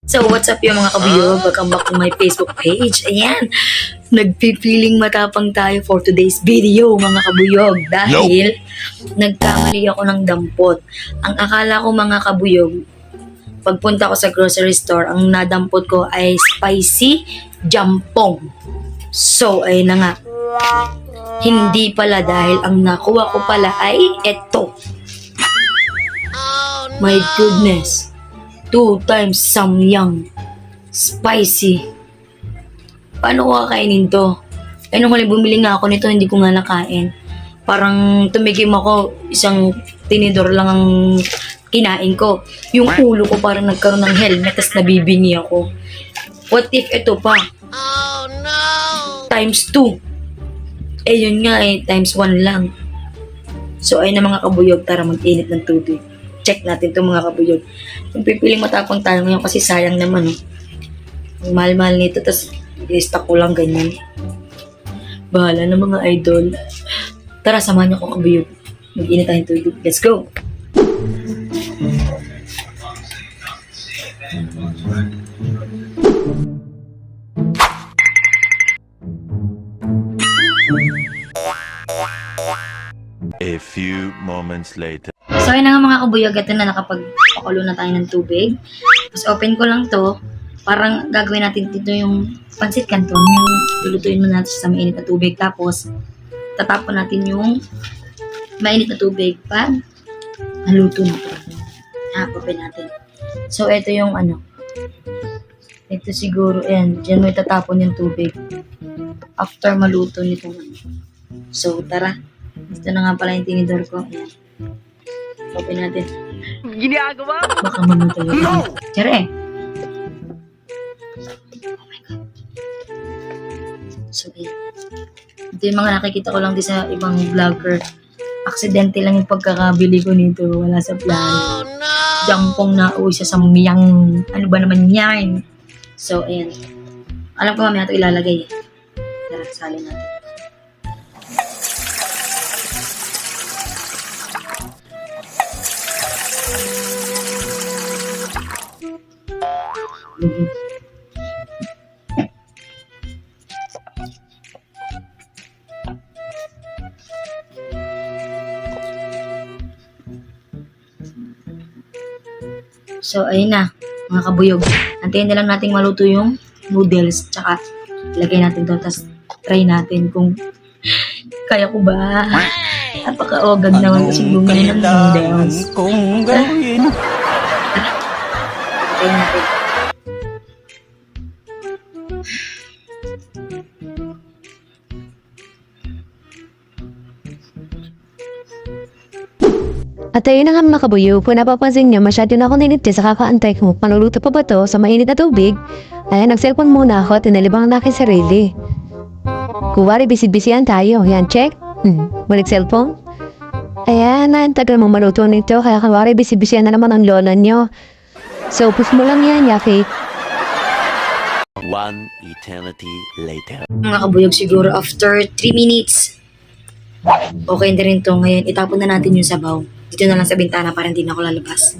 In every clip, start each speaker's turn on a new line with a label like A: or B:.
A: So, what's up yung mga kabuyog? Welcome back to my Facebook page. Ayan, nagpipiling matapang tayo for today's video, mga kabuyog. Dahil, nagkamali ako ng dampot. Ang akala ko, mga kabuyog, pagpunta ko sa grocery store, ang nadampot ko ay spicy jampong. So, ayun na nga. Hindi pala dahil ang nakuha ko pala ay eto. My goodness. 2 times samyang. Spicy. Paano ko kakainin to? Eh, nung huli bumili nga ako nito, hindi ko nga nakain. Parang tumigim ako, isang tinidor lang ang kinain ko. Yung ulo ko parang nagkaroon ng helmet, tas nabibingi ako. What if ito pa? Oh no! Times 2. Eh, yun nga eh, times 1 lang. So, ayun na mga kabuyog, tara mag-init ng tubig. Check natin itong mga kabuyog. Kung pipiling matapang tayo ngayon kasi sayang naman. Ang mahal-mahal nito, tas i-stock ko lang ganyan. Bahala na mga idol. Tara, samahan niyo ako kabuyog. Mag-init tayong tubig. Let's go!
B: A few moments later.
A: So, ayun na nga mga kabuyog, ito na nakapagpakulo na tayo ng tubig. Tapos open ko lang to. Parang gagawin natin dito yung pancit canton. Yung lulutuin mo natin sa mainit na tubig. Tapos, tatapon natin yung mainit na tubig pag naluto na to. Open natin. So, ito yung ano. Ito siguro, ayan. Diyan mo itatapon yung tubig. After maluto nito. So, tara. Ito na nga pala yung tinidor ko. Ayan. Open natin.
C: Ginagawa?
A: Baka mamatay. No! Tiyara eh. Oh my God. So, ayan. Ito yung mga nakikita ko lang din sa ibang vlogger. Aksidente lang yung pagkakabili ko nito. Wala sa plano. Oh, no! Jampong na uwi siya sa miyang. Ano ba naman yan? So, ayan. Alam ko mamaya ito ilalagay. Tara, salin natin. So, ayun na, mga kabuyog. Antayin na lang natin maluto yung noodles. Tsaka, ilagay natin doon. Tapos, try natin kung kaya ko ba. Napaka-ogag naman kasi bumili ng noodles.
B: Kung gawin.
A: Antayin natin.
D: At ayun na nga mga kabuyo, kung napapansin nyo, masyado na ako ninit sa kakaantay kung panuluto pa ba to sa mainit na tubig. Ayan, nag-cellphone muna ako at tinalibang na aking sarili. Kuwari, bisid-bisihan tayo. Yan, check. Balik cellphone. Ayan, tagal mo maluto nito, kaya kuwari, bisid-bisihan na naman ang lola nyo. So, push mo lang yan, Yaki.
B: 1 eternity later.
A: Mga kabuyog siguro after 3 minutes. Okay na rin to. Ngayon, itapon na natin yung sabaw. Dito na lang sa bintana para hindi na ako lalabas.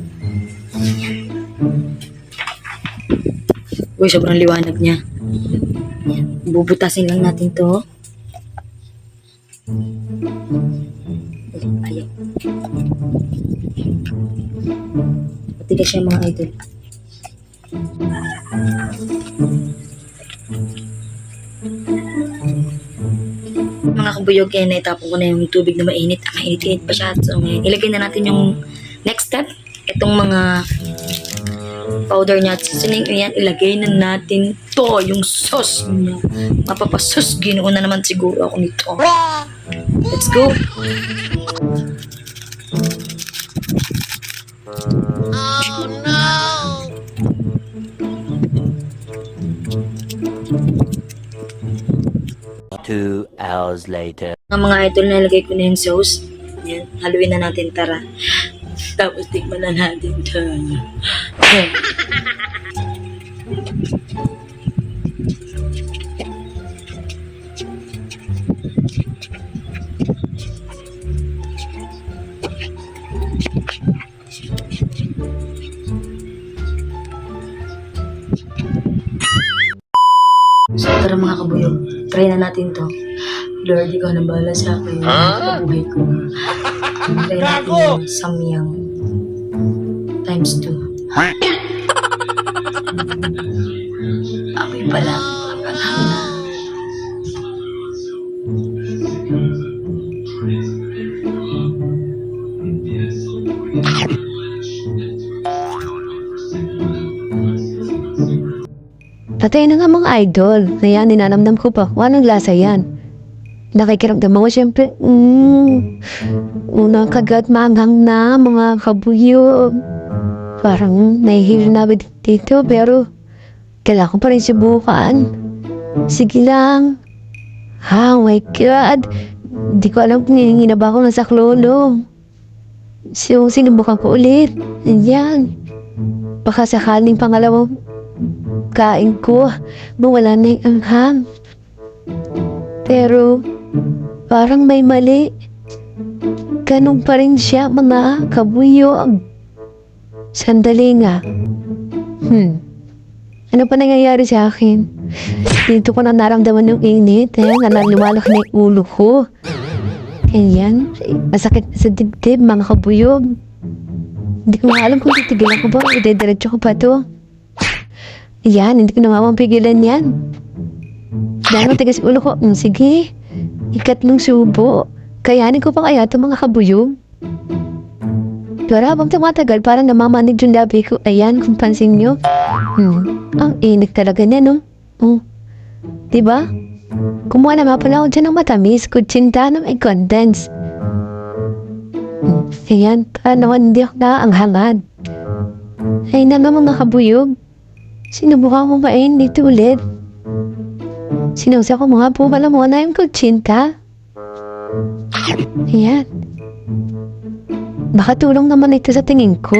A: Uy, sobrang liwanag niya. Bubutasin lang natin to. Ayaw. Matigas siya mga idol. Mga kabuyog, kaya naitapon ko na yung tubig na mainit. Mainit-init pa siya. So, ngayon, ilagay na natin yung next step. Itong mga powder niya at seasoning. Ayan, ilagay na natin to, yung sauce niya. Mapapasos, ginoon na naman siguro ako nito. Let's go! Oh no!
B: 2 hours later.
A: Ang mga idol, nalagay ko na yung sauce. Ayan, haluin na natin, tara. Tapos tikman na natin ito. Tara mga kabuyog, try na natin to. Lord, ikaw na bahala sa akin. Kabuhay ko. Try natin yung samyang times 2. Amoy pa lang. Ang hanga.
D: Patay na nga mga idol. Kaya ninanamnam ko pa kung anong lasa yan. Nakikiramdam ako siyempre. Unang kagat maanghang na mga kabuyo. Parang nahihilo na ako dito pero kailangan ko pa rin subukan. Sige lang. Oh my God. Hindi ko alam kung hihingi na ba ako ng saklolo. So, sinubukan ko ulit. Ayan. Baka sakaling pangalawang kain ko, mawala na yung anghang. Pero, parang may mali. Ganun pa rin siya, mga kabuyog. Sandali nga. Ano pa nangyayari sa akin? Dito ko na naramdaman yung init. Ayan, lumalaki na yung ulo ko. Ayan, masakit sa dibdib, mga kabuyog. Hindi ko nga alam kung titigilan ko ba o idediretso ko pa to. Yan, hindi ko na mapampigilan yan. Dahil matigas ulo ko, sige, ikatlong subo. Kayanin ko pa kaya ito mga kabuyog. Pero habang tumatagal, parang namamanig yung labi ko. Ayan, kung pansin nyo. Ang init talaga niya, no? Diba? Kumuha naman pala ako dyan ng matamis. Kutsinta na may condense. Ayan, paano hindi ako na ang hangad. Ay naman mga kabuyog. Sinubukan ko kain dito ulit. Sinusya ko mga po pala muna yung kutsinta. Ayan. Baka tulong naman ito sa tingin ko.